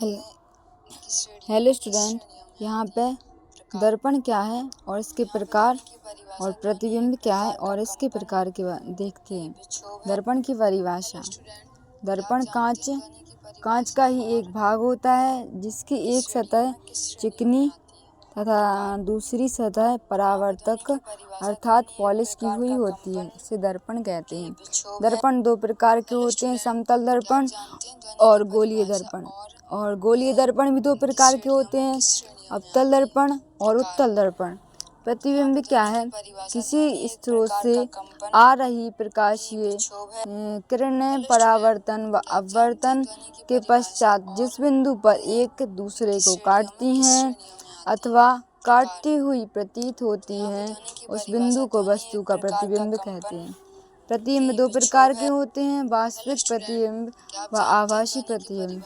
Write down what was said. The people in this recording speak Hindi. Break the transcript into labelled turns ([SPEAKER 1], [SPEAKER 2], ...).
[SPEAKER 1] हेलो स्टूडेंट, यहाँ पे दर्पण क्या है और इसके प्रकार और प्रतिबिंब क्या है और इसके प्रकार के देखते हैं। दर्पण की परिभाषा। दर्पण कांच का ही एक भाग होता है जिसकी एक सतह चिकनी तथा दूसरी सतह परावर्तक अर्थात पॉलिश की हुई होती है। इसे दर्पण कहते हैं। दर्पण दो प्रकार के होते हैं, समतल दर्पण और गोलीय दर्पण। और गोलीय दर्पण भी दो प्रकार के होते हैं, अवतल दर्पण और उत्तल दर्पण। प्रतिबिंब क्या है? किसी स्रोत से आ रही प्रकाशीय किरणें परावर्तन व अपवर्तन के पश्चात जिस बिंदु पर एक दूसरे को काटती हैं अथवा काटती हुई प्रतीत होती हैं, उस बिंदु को वस्तु का प्रतिबिंब कहते हैं। प्रतिबिंब दो प्रकार के होते हैं, वास्तविक प्रतिबिंब व आभासी प्रतिबिंब।